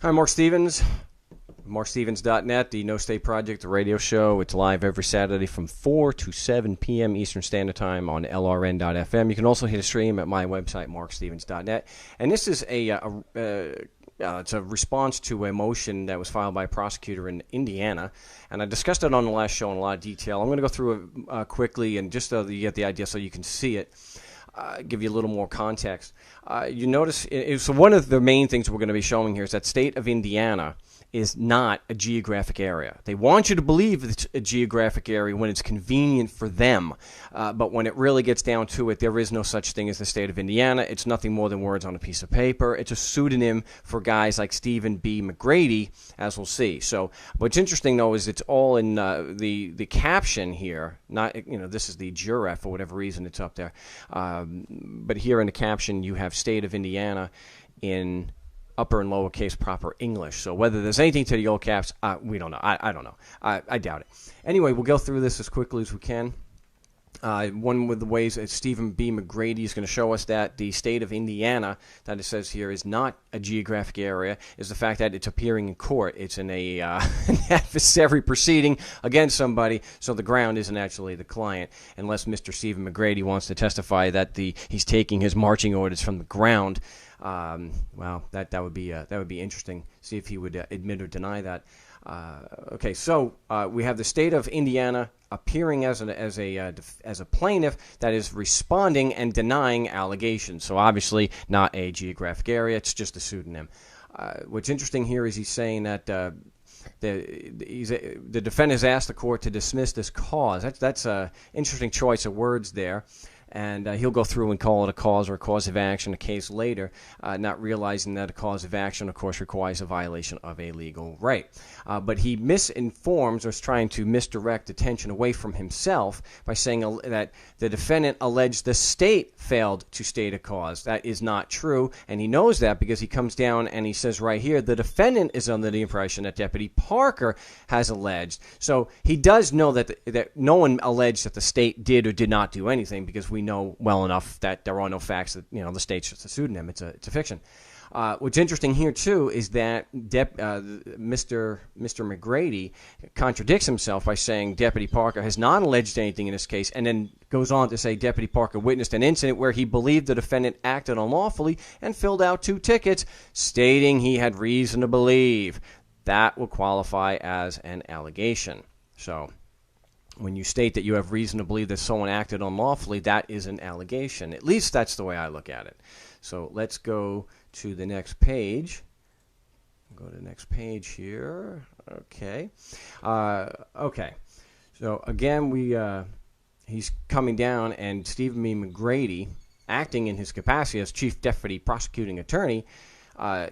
Hi, Mark Stevens. MarkStevens.net, the No State Project, the radio show. It's live every Saturday from 4 to 7 p.m. Eastern Standard Time on LRN.FM. You can also hit a stream at my website, MarkStevens.net. And this is it's a response to a motion that was filed by a prosecutor in Indiana. And I discussed it on the last show in a lot of detail. I'm going to go through it quickly, and just so you get the idea so you can see it. Give you a little more context. You notice, so one of the main things we're going to be showing here is that state of Indiana is not a geographic area. They want you to believe it's a geographic area when it's convenient for them. But when it really gets down to it, there is no such thing as the state of Indiana. It's nothing more than words on a piece of paper. It's a pseudonym for guys like Stephen B. McGrady, as we'll see. So what's interesting, though, is it's all in the caption here. Not, this is the JUREF for whatever reason it's up there. But here in the caption, you have state of Indiana in upper and lowercase proper English. So whether there's anything to the old caps, we don't know. I don't know. I doubt it. Anyway, we'll go through this as quickly as we can. One of the ways that Stephen B. McGrady is going to show us that the state of Indiana, that it says here, is not a geographic area, is the fact that it's appearing in court. It's in an adversary proceeding against somebody, so the ground isn't actually the client, unless Mr. Stephen McGrady wants to testify that he's taking his marching orders from the ground. Well, that would be interesting. See if he would admit or deny that. Okay, so we have the state of Indiana appearing as a plaintiff that is responding and denying allegations. So obviously not a geographic area; it's just a pseudonym. What's interesting here is he's saying that the defendant has asked the court to dismiss this cause. That's an interesting choice of words there. And he'll go through and call it a cause or a cause of action a case later, not realizing that a cause of action, of course, requires a violation of a legal right. But he misinforms or is trying to misdirect attention away from himself by saying that the defendant alleged the state failed to state a cause. That is not true, and he knows that because he comes down and he says right here, the defendant is under the impression that Deputy Parker has alleged. So he does know that no one alleged that the state did or did not do anything, because we know well enough that there are no facts that the state's just a pseudonym. It's a fiction. What's interesting here too is that Mr. McGrady contradicts himself by saying Deputy Parker has not alleged anything in this case, and then goes on to say Deputy Parker witnessed an incident where he believed the defendant acted unlawfully and filled out 2 tickets, stating he had reason to believe. That will qualify as an allegation. So when you state that you have reason to believe that someone acted unlawfully, that is an allegation. At least that's the way I look at it. So let's go to the next page. Go to the next page here. Okay. Okay. So again, he's coming down, and Stephen B. McGrady, acting in his capacity as Chief Deputy Prosecuting Attorney,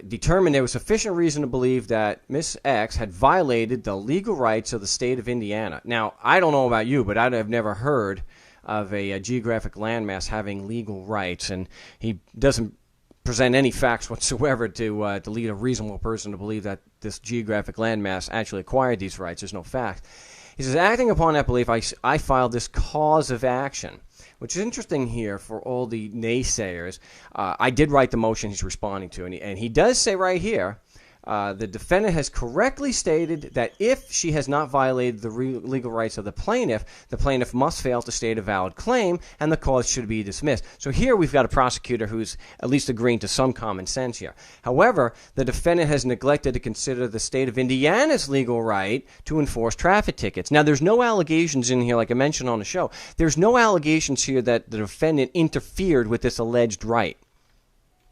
determined there was sufficient reason to believe that Miss X had violated the legal rights of the state of Indiana. Now, I don't know about you, but I have never heard of a geographic landmass having legal rights, and he doesn't present any facts whatsoever to lead a reasonable person to believe that this geographic landmass actually acquired these rights. There's no fact. He says, acting upon that belief, I filed this cause of action, which is interesting here for all the naysayers. I did write the motion he's responding to, and he does say right here, the defendant has correctly stated that if she has not violated the legal rights of the plaintiff must fail to state a valid claim, and the cause should be dismissed. So here we've got a prosecutor who's at least agreeing to some common sense here. However, the defendant has neglected to consider the state of Indiana's legal right to enforce traffic tickets. Now, there's no allegations in here, like I mentioned on the show. There's no allegations here that the defendant interfered with this alleged right.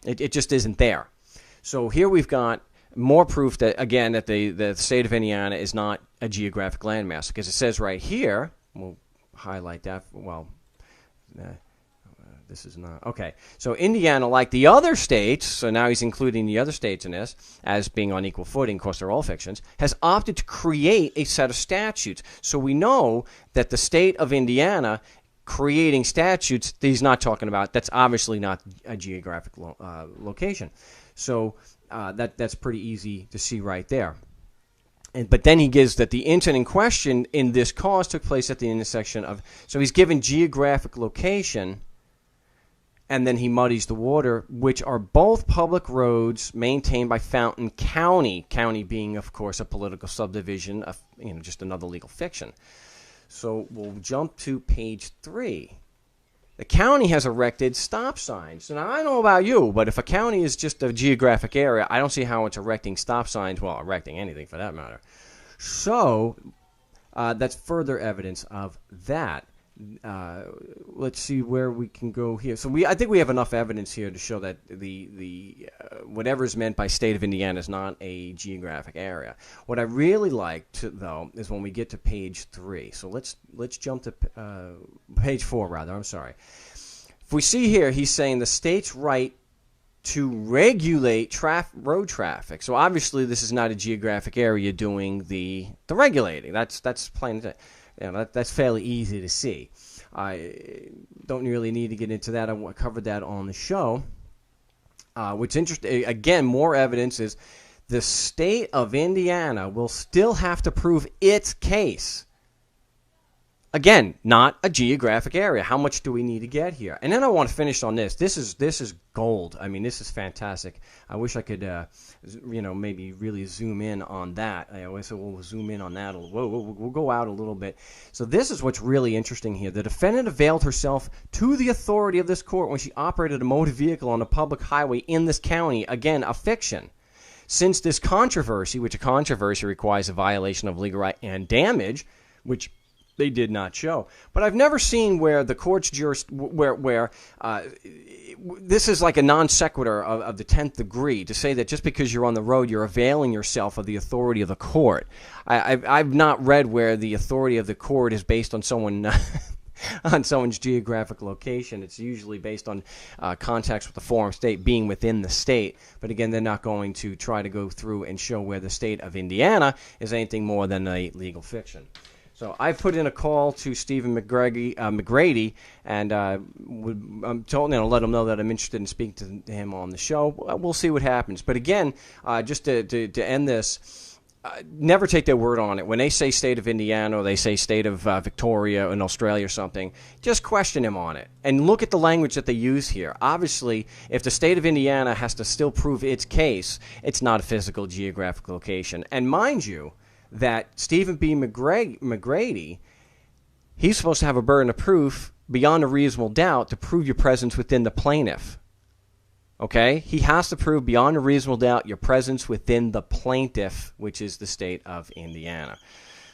It just isn't there. So here we've got more proof that, again, that the state of Indiana is not a geographic landmass, because it says right here, we'll highlight that, this is not, okay. So Indiana, like the other states, so now he's including the other states in this as being on equal footing, of course they're all fictions, has opted to create a set of statutes. So we know that the state of Indiana creating statutes that he's not talking about, that's obviously not a geographic location. So that's pretty easy to see right there. But then he gives that the incident in question in this cause took place at the intersection of, so he's given geographic location, and then he muddies the water, which are both public roads maintained by Fountain County. County being, of course, a political subdivision of, just another legal fiction. So we'll jump to page 3. The county has erected stop signs. So now, I don't know about you, but if a county is just a geographic area, I don't see how it's erecting stop signs, well, erecting anything for that matter. So that's further evidence of that. Let's see where we can go here. So I think we have enough evidence here to show that the whatever is meant by state of Indiana is not a geographic area. What I really like though is when we get to page 3. So let's jump to page 4 rather. I'm sorry. If we see here, he's saying the state's right to regulate road traffic. So obviously this is not a geographic area doing the regulating. That's plain. That's fairly easy to see. I don't really need to get into that. I covered that on the show. What's interesting, again, more evidence is the state of Indiana will still have to prove its case. Again, not a geographic area. How much do we need to get here? And then I want to finish on this. This is gold. I mean, this is fantastic. I wish I could, maybe really zoom in on that. I always say we'll zoom in on that. We'll go out a little bit. So this is what's really interesting here. The defendant availed herself to the authority of this court when she operated a motor vehicle on a public highway in this county. Again, a fiction. Since this controversy, which a controversy requires a violation of legal right and damage, which they did not show. But I've never seen where the court's where this is like a non sequitur of the 10th degree to say that just because you're on the road, you're availing yourself of the authority of the court. I've not read where the authority of the court is based on someone on someone's geographic location. It's usually based on contacts with the forum state being within the state. But again, they're not going to try to go through and show where the state of Indiana is anything more than a legal fiction. So I put in a call to Stephen McGrady, and I'm told, let him know that I'm interested in speaking to him on the show. We'll see what happens. But again, just to end this, never take their word on it. When they say state of Indiana or they say state of Victoria in Australia or something, just question him on it. And look at the language that they use here. Obviously, if the state of Indiana has to still prove its case, it's not a physical geographic location. And mind you, that Stephen B. McGrady, he's supposed to have a burden of proof beyond a reasonable doubt to prove your presence within the plaintiff. Okay? He has to prove beyond a reasonable doubt your presence within the plaintiff, which is the state of Indiana.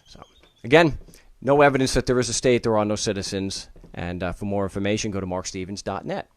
So, again, no evidence that there is a state, there are no citizens. And for more information, go to markstevens.net.